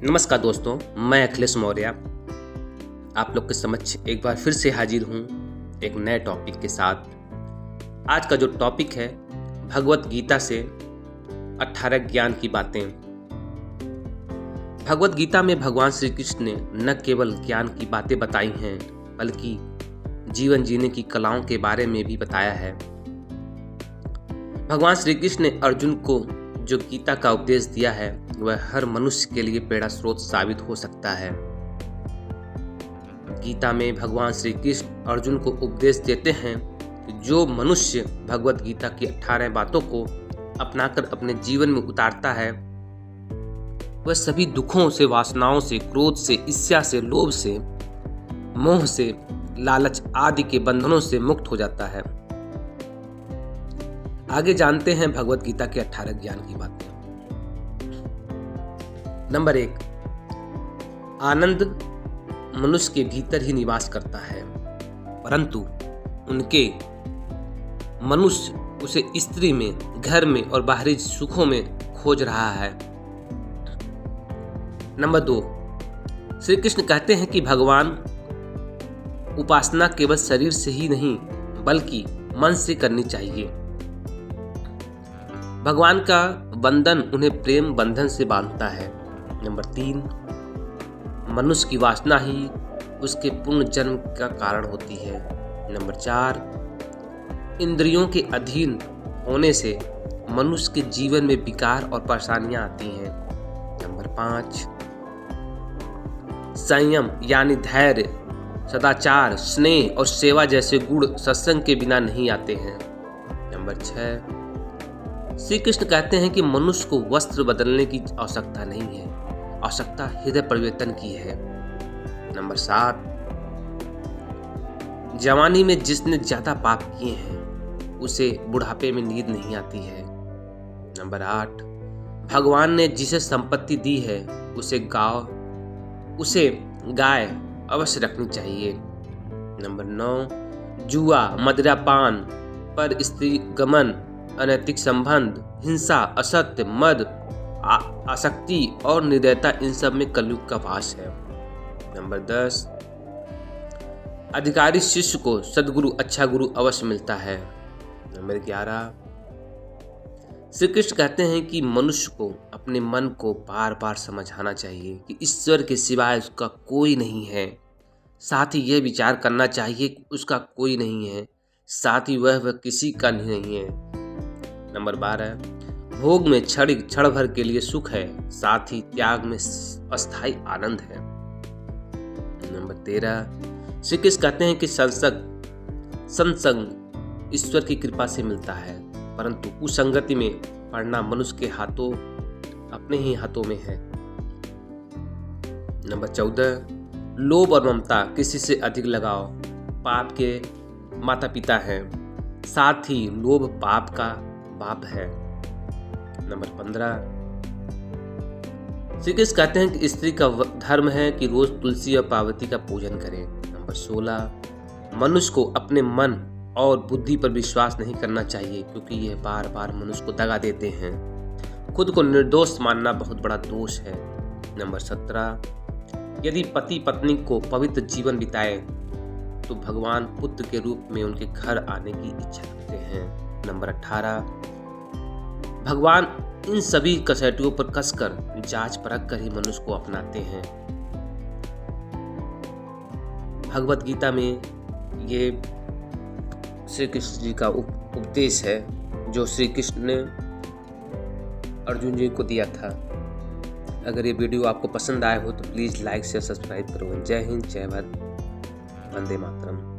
नमस्कार दोस्तों, मैं अखिलेश मौर्य आप लोग के समक्ष एक बार फिर से हाजिर हूँ एक नए टॉपिक के साथ। आज का जो टॉपिक है भगवत गीता से 18 ज्ञान की बातें। भगवत गीता में भगवान श्री कृष्ण ने न केवल ज्ञान की बातें बताई हैं बल्कि जीवन जीने की कलाओं के बारे में भी बताया है। भगवान श्री कृष्ण ने अर्जुन को जो गीता का उपदेश दिया है वह हर मनुष्य के लिए प्रेरणा स्रोत साबित हो सकता है। गीता में भगवान श्री कृष्ण अर्जुन को उपदेश देते हैं कि जो मनुष्य भगवत गीता की 18 बातों को अपनाकर अपने जीवन में उतारता है वह सभी दुखों से, वासनाओं से, क्रोध से, ईर्ष्या से, लोभ से, मोह से, लालच आदि के बंधनों से मुक्त हो जाता है। आगे जानते हैं भगवत गीता के 18 ज्ञान की बातें। नंबर 1, आनंद मनुष्य के भीतर ही निवास करता है, परंतु उनके मनुष्य उसे स्त्री में, घर में और बाहरी सुखों में खोज रहा है। नंबर 2, श्री कृष्ण कहते हैं कि भगवान उपासना केवल शरीर से ही नहीं बल्कि मन से करनी चाहिए। भगवान का बंधन उन्हें प्रेम बंधन से बांधता है। नंबर 3, मनुष्य की वासना ही उसके पुनर्जन्म का कारण होती है। नंबर 4, इंद्रियों के अधीन होने से मनुष्य के जीवन में विकार और परेशानियां आती हैं। नंबर 5, संयम यानी धैर्य, सदाचार, स्नेह और सेवा जैसे गुण सत्संग के बिना नहीं आते हैं। नंबर 6, श्री कृष्ण कहते हैं कि मनुष्य को वस्त्र बदलने की आवश्यकता नहीं है, आवश्यकता हृदय परिवर्तन की है। नंबर 7, जवानी में जिसने ज्यादा पाप किए हैं उसे बुढ़ापे में नींद नहीं आती है। नंबर 8, भगवान ने जिसे संपत्ति दी है उसे गाय अवश्य रखनी चाहिए। नंबर 9, जुआ, मदिरापान, पर स्त्री गमन, अनैतिक संबंध, हिंसा, असत्य, मद, आसक्ति और निर्दयता इन सब में कलयुग का वास है। नंबर 10, अधिकारी शिष्य को सद्गुरु, अच्छा गुरु अवश्य मिलता है। नंबर 11, श्री कृष्ण कहते हैं कि मनुष्य को अपने मन को बार बार समझाना चाहिए कि ईश्वर के सिवाय उसका कोई नहीं है। साथ ही यह विचार करना चाहिए कि उसका कोई नहीं है, साथ ही वह किसी का नहीं है। नंबर 12, भोग में क्षण भर के लिए सुख है, साथ ही त्याग में अस्थायी आनंद है। नंबर 13, श्री कृष्ण कहते हैं कि सत्संग ईश्वर की कृपा से मिलता है, परंतु कुसंगति में पड़ना मनुष्य के हाथों, अपने ही हाथों में है। नंबर 14, लोभ और ममता, किसी से अधिक लगाव पाप के माता पिता हैं, साथ ही लोभ पाप का बाप है। नंबर 15, श्री कृष्ण कहते हैं कि स्त्री का धर्म है कि रोज तुलसी और पार्वती का पूजन करें। नंबर 16, मनुष्य को अपने मन और बुद्धि पर विश्वास नहीं करना चाहिए क्योंकि यह बार बार मनुष्य को दगा देते हैं। खुद को निर्दोष मानना बहुत बड़ा दोष है। नंबर 17, यदि पति पत्नी को पवित्र जीवन बिताए तो भगवान पुत्र के रूप में उनके घर आने की इच्छा रखते हैं। नंबर 18, भगवान इन सभी कसौटियों पर कसकर जांच परख कर ही मनुष्य को अपनाते हैं। भगवत गीता में ये श्री कृष्ण जी का उपदेश है जो श्री कृष्ण ने अर्जुन जी को दिया था। अगर ये वीडियो आपको पसंद आया हो तो प्लीज़ लाइक शेयर सब्सक्राइब करो। जय हिंद, जय भारत, वंदे मातरम।